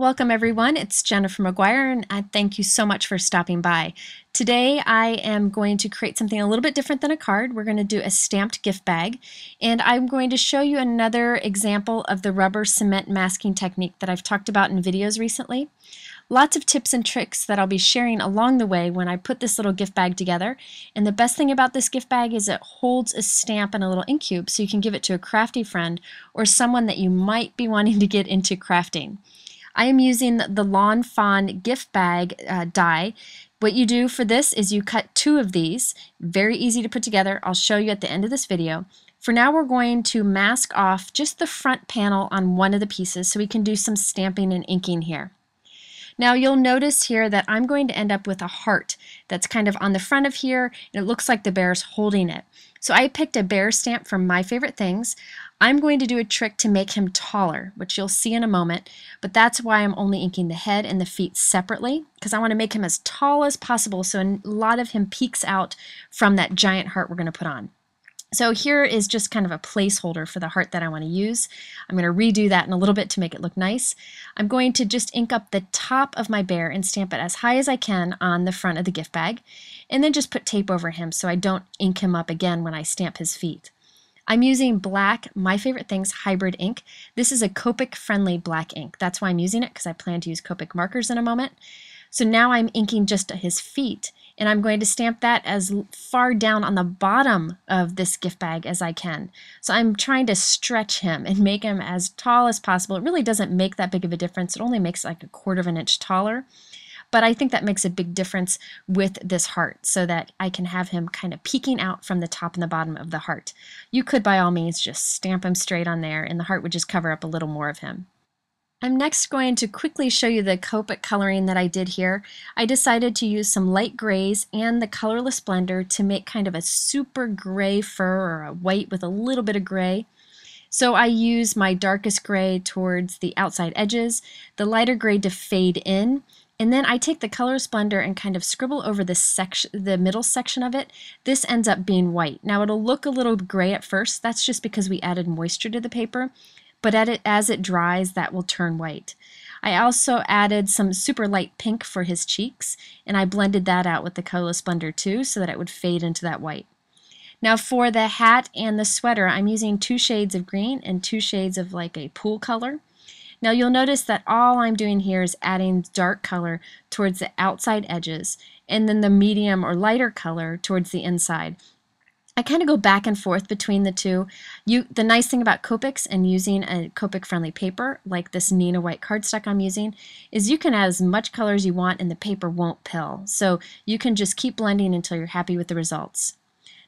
Welcome everyone, it's Jennifer McGuire and I thank you so much for stopping by. Today I am going to create something a little bit different than a card. We're going to do a stamped gift bag, and I'm going to show you another example of the rubber cement masking technique that I've talked about in videos recently. Lots of tips and tricks that I'll be sharing along the way when I put this little gift bag together. And the best thing about this gift bag is it holds a stamp and a little ink cube, so you can give it to a crafty friend or someone that you might be wanting to get into crafting. I am using the Lawn Fawn gift bag die. What you do for this is you cut two of these. Very easy to put together. I'll show you at the end of this video. For now, we're going to mask off just the front panel on one of the pieces so we can do some stamping and inking here. Now you'll notice here that I'm going to end up with a heart that's kind of on the front of here, and it looks like the bear's holding it. So I picked a bear stamp from My Favorite Things. I'm going to do a trick to make him taller, which you'll see in a moment, but that's why I'm only inking the head and the feet separately, because I want to make him as tall as possible so a lot of him peeks out from that giant heart we're going to put on. So here is just kind of a placeholder for the heart that I want to use. I'm going to redo that in a little bit to make it look nice. I'm going to just ink up the top of my bear and stamp it as high as I can on the front of the gift bag, and then just put tape over him so I don't ink him up again when I stamp his feet. I'm using black My Favorite Things hybrid ink. This is a Copic friendly black ink. That's why I'm using it, because I plan to use Copic markers in a moment. So now I'm inking just his feet, and I'm going to stamp that as far down on the bottom of this gift bag as I can. So I'm trying to stretch him and make him as tall as possible. It really doesn't make that big of a difference. It only makes like 1/4 of an inch taller. But I think that makes a big difference with this heart, so that I can have him kind of peeking out from the top and the bottom of the heart. You could by all means just stamp him straight on there and the heart would just cover up a little more of him. I'm next going to quickly show you the Copic coloring that I did here. I decided to use some light grays and the colorless blender to make kind of a super gray fur, or a white with a little bit of gray. So I use my darkest gray towards the outside edges, the lighter gray to fade in, and then I take the colorless blender and kind of scribble over the middle section of it. This ends up being white. Now it'll look a little gray at first. That's just because we added moisture to the paper, but as it dries, that will turn white. I also added some super light pink for his cheeks, and I blended that out with the colorless blender too, so that it would fade into that white. Now for the hat and the sweater, I'm using 2 shades of green and 2 shades of like a pool color. Now you'll notice that all I'm doing here is adding dark color towards the outside edges, and then the medium or lighter color towards the inside. I kind of go back and forth between the two. The nice thing about Copics and using a Copic friendly paper like this Neenah white cardstock I'm using is you can add as much color as you want and the paper won't pill. So you can just keep blending until you're happy with the results.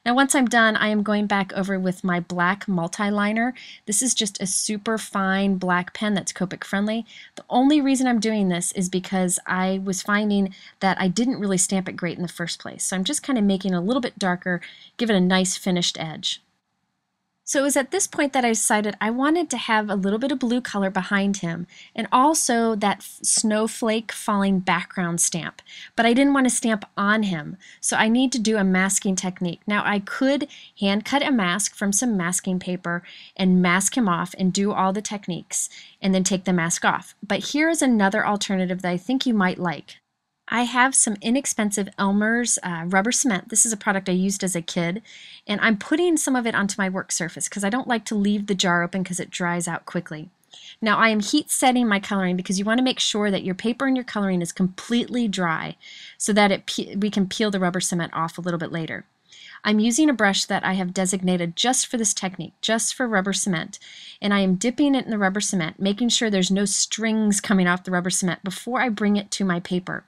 Now once I'm done, I am going back over with my black multi-liner. This is just a super fine black pen that's Copic friendly. The only reason I'm doing this is because I was finding that I didn't really stamp it great in the first place. So I'm just kind of making it a little bit darker, give it a nice finished edge. So it was at this point that I decided I wanted to have a little bit of blue color behind him, and also that snowflake falling background stamp. But I didn't want to stamp on him, so I need to do a masking technique. Now I could hand cut a mask from some masking paper and mask him off and do all the techniques and then take the mask off. But here is another alternative that I think you might like. I have some inexpensive Elmer's rubber cement. This is a product I used as a kid, and I'm putting some of it onto my work surface because I don't like to leave the jar open because it dries out quickly. Now I am heat setting my coloring because you want to make sure that your paper and your coloring is completely dry so that we can peel the rubber cement off a little bit later. I'm using a brush that I have designated just for this technique, just for rubber cement, and I am dipping it in the rubber cement, making sure there's no strings coming off the rubber cement before I bring it to my paper.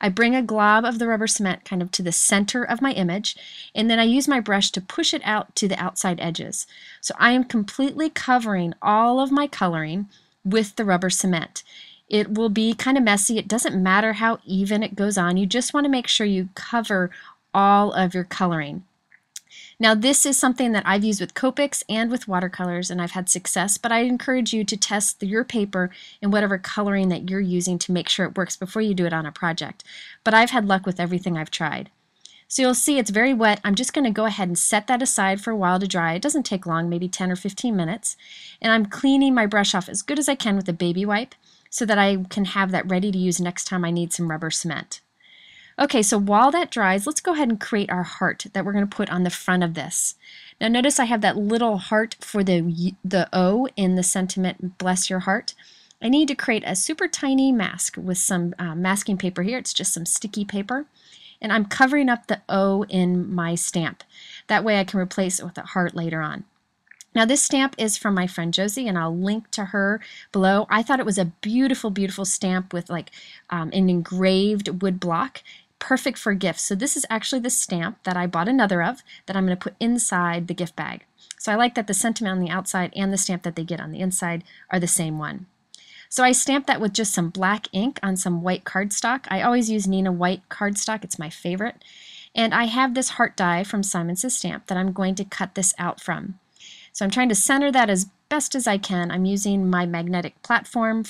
I bring a glob of the rubber cement kind of to the center of my image, and then I use my brush to push it out to the outside edges. So I am completely covering all of my coloring with the rubber cement. It will be kind of messy. It doesn't matter how even it goes on. You just want to make sure you cover all of your coloring. Now this is something that I've used with Copics and with watercolors, and I've had success, but I encourage you to test your paper and whatever coloring that you're using to make sure it works before you do it on a project. But I've had luck with everything I've tried. So you'll see it's very wet. I'm just going to go ahead and set that aside for a while to dry. It doesn't take long, maybe 10 or 15 minutes. And I'm cleaning my brush off as good as I can with a baby wipe so that I can have that ready to use next time I need some rubber cement. Okay, so while that dries, let's go ahead and create our heart that we're going to put on the front of this. Now notice I have that little heart for the O in the sentiment, bless your heart. I need to create a super tiny mask with some masking paper here. It's just some sticky paper. And I'm covering up the O in my stamp. That way I can replace it with a heart later on. Now this stamp is from my friend Josie, and I'll link to her below. I thought it was a beautiful, beautiful stamp with like an engraved wood block. Perfect for gifts. So this is actually the stamp that I bought another of that I'm going to put inside the gift bag. So I like that the sentiment on the outside and the stamp that they get on the inside are the same one. So I stamped that with just some black ink on some white cardstock. I always use Neenah white cardstock. It's my favorite. And I have this heart die from Simon Says Stamp that I'm going to cut this out from. So I'm trying to center that as best as I can. I'm using my magnetic platform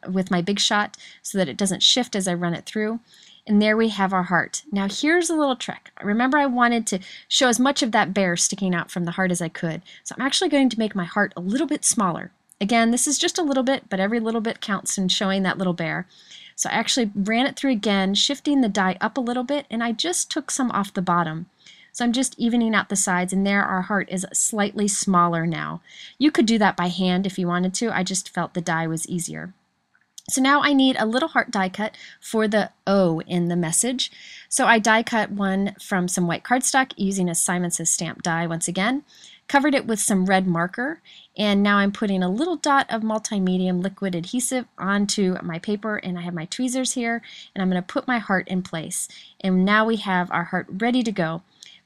with my Big Shot so that it doesn't shift as I run it through. And there we have our heart. Now here's a little trick. Remember, I wanted to show as much of that bear sticking out from the heart as I could. So I'm actually going to make my heart a little bit smaller. Again, this is just a little bit, but every little bit counts in showing that little bear. So I actually ran it through again, shifting the die up a little bit, and I just took some off the bottom. So I'm just evening out the sides, and there our heart is slightly smaller now. You could do that by hand if you wanted to. I just felt the die was easier. So now I need a little heart die cut for the O in the message. So I die cut one from some white cardstock using a Simon Says Stamp die once again, covered it with some red marker, and now I'm putting a little dot of multi-medium liquid adhesive onto my paper, and I have my tweezers here, and I'm going to put my heart in place. And now we have our heart ready to go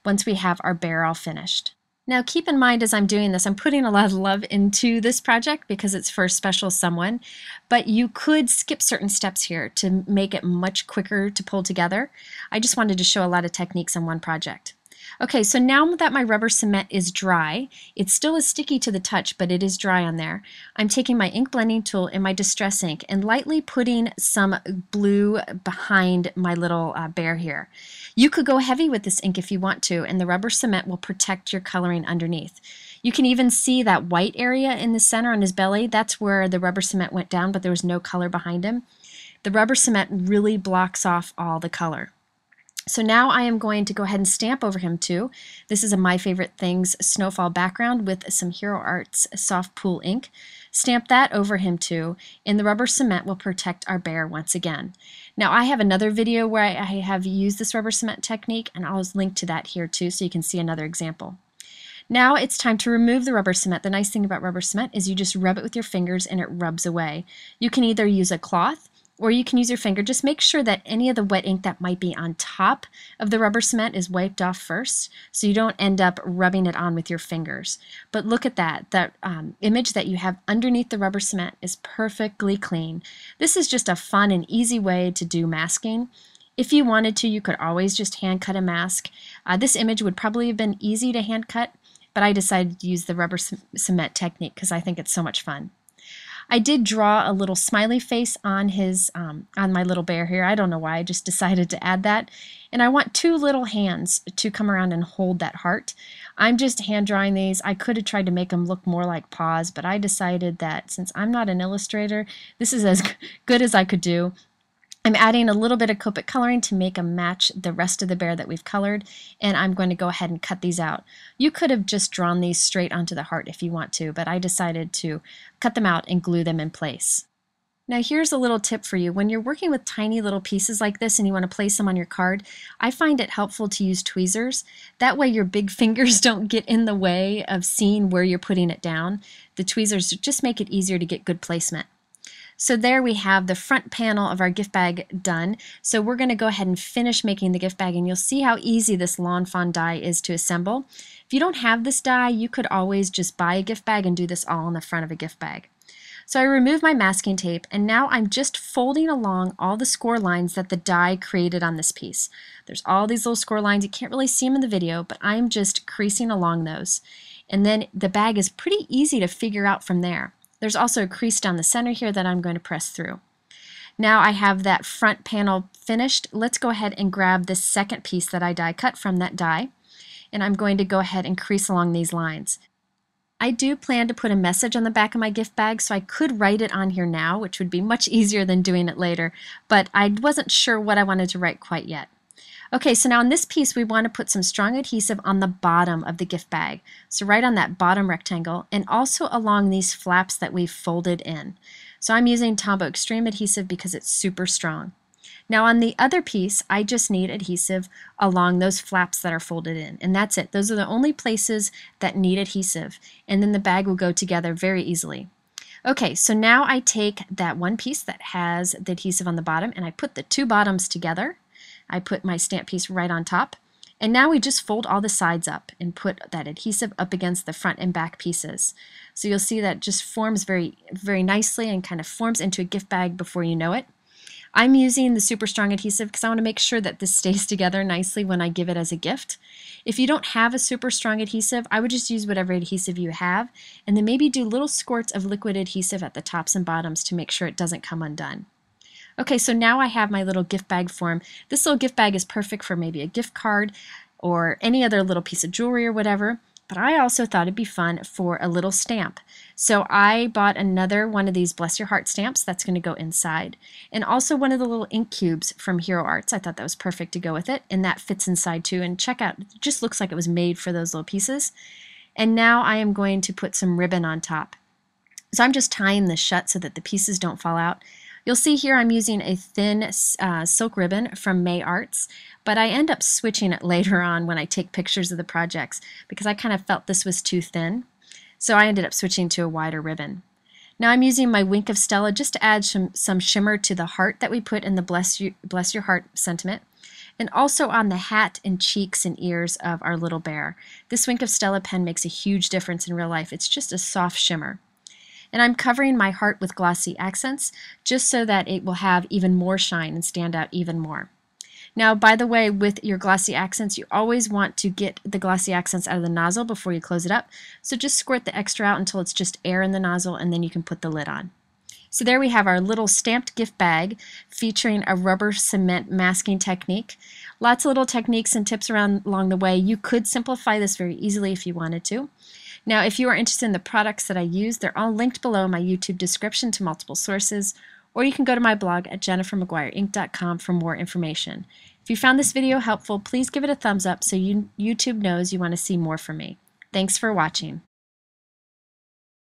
once we have our bear all finished. Now keep in mind as I'm doing this, I'm putting a lot of love into this project because it's for a special someone, but you could skip certain steps here to make it much quicker to pull together. I just wanted to show a lot of techniques on one project. Okay, so now that my rubber cement is dry, it still is sticky to the touch, but it is dry on there. I'm taking my ink blending tool and my distress ink and lightly putting some blue behind my little bear here. You could go heavy with this ink if you want to, and the rubber cement will protect your coloring underneath. You can even see that white area in the center on his belly. That's where the rubber cement went down, but there was no color behind him. The rubber cement really blocks off all the color. So now I am going to go ahead and stamp over him too. This is a My Favorite Things snowfall background with some Hero Arts soft pool ink. Stamp that over him too, and the rubber cement will protect our bear once again. Now I have another video where I have used this rubber cement technique, and I'll link to that here too so you can see another example. Now it's time to remove the rubber cement. The nice thing about rubber cement is you just rub it with your fingers and it rubs away. You can either use a cloth or you can use your finger. Just make sure that any of the wet ink that might be on top of the rubber cement is wiped off first so you don't end up rubbing it on with your fingers. But look at that. That image that you have underneath the rubber cement is perfectly clean. This is just a fun and easy way to do masking. If you wanted to, you could always just hand cut a mask. This image would probably have been easy to hand cut, but I decided to use the rubber cement technique because I think it's so much fun. I did draw a little smiley face on his on my little bear here. I don't know why, I just decided to add that. And I want two little hands to come around and hold that heart. I'm just hand drawing these. I could have tried to make them look more like paws, but I decided that since I'm not an illustrator, this is as good as I could do. I'm adding a little bit of Copic coloring to make them match the rest of the bear that we've colored, and I'm going to go ahead and cut these out. You could have just drawn these straight onto the heart if you want to, but I decided to cut them out and glue them in place. Now here's a little tip for you. When you're working with tiny little pieces like this and you want to place them on your card, I find it helpful to use tweezers. That way your big fingers don't get in the way of seeing where you're putting it down. The tweezers just make it easier to get good placement. So there we have the front panel of our gift bag done. So we're going to go ahead and finish making the gift bag, and you'll see how easy this Lawn Fawn die is to assemble. If you don't have this die, you could always just buy a gift bag and do this all on the front of a gift bag. So I removed my masking tape, and now I'm just folding along all the score lines that the die created on this piece. There's all these little score lines. You can't really see them in the video, but I'm just creasing along those. And then the bag is pretty easy to figure out from there. There's also a crease down the center here that I'm going to press through. Now I have that front panel finished. Let's go ahead and grab this second piece that I die cut from that die, and I'm going to go ahead and crease along these lines. I do plan to put a message on the back of my gift bag, so I could write it on here now, which would be much easier than doing it later, but I wasn't sure what I wanted to write quite yet. Okay, so now on this piece we want to put some strong adhesive on the bottom of the gift bag. So right on that bottom rectangle, and also along these flaps that we've folded in. So I'm using Tombow Extreme adhesive because it's super strong. Now on the other piece, I just need adhesive along those flaps that are folded in, and that's it. Those are the only places that need adhesive, and then the bag will go together very easily. Okay, so now I take that one piece that has the adhesive on the bottom, and I put the two bottoms together. I put my stamp piece right on top, and now we just fold all the sides up and put that adhesive up against the front and back pieces. So you'll see that just forms very nicely and kind of forms into a gift bag before you know it. I'm using the super strong adhesive because I want to make sure that this stays together nicely when I give it as a gift. If you don't have a super strong adhesive, I would just use whatever adhesive you have, and then maybe do little squirts of liquid adhesive at the tops and bottoms to make sure it doesn't come undone. Okay, so now I have my little gift bag form. This little gift bag is perfect for maybe a gift card or any other little piece of jewelry or whatever, but I also thought it'd be fun for a little stamp. So I bought another one of these Bless Your Heart stamps that's going to go inside, and also one of the little ink cubes from Hero Arts. I thought that was perfect to go with it, and that fits inside too. And check out, it just looks like it was made for those little pieces. And now I am going to put some ribbon on top. So I'm just tying this shut so that the pieces don't fall out. You'll see here I'm using a thin silk ribbon from May Arts, but I end up switching it later on when I take pictures of the projects because I kind of felt this was too thin. So I ended up switching to a wider ribbon. Now I'm using my Wink of Stella just to add some shimmer to the heart that we put in the Bless Your Heart sentiment, and also on the hat and cheeks and ears of our little bear. This Wink of Stella pen makes a huge difference in real life. It's just a soft shimmer. And I'm covering my heart with glossy accents just so that it will have even more shine and stand out even more. Now, by the way, with your glossy accents, you always want to get the glossy accents out of the nozzle before you close it up. So just squirt the extra out until it's just air in the nozzle, and then you can put the lid on. So there we have our little stamped gift bag featuring a rubber cement masking technique. Lots of little techniques and tips along the way. You could simplify this very easily if you wanted to. Now, if you are interested in the products that I use, they're all linked below in my YouTube description to multiple sources, or you can go to my blog at jennifermcguireinc.com for more information. If you found this video helpful, please give it a thumbs up so YouTube knows you want to see more from me. Thanks for watching.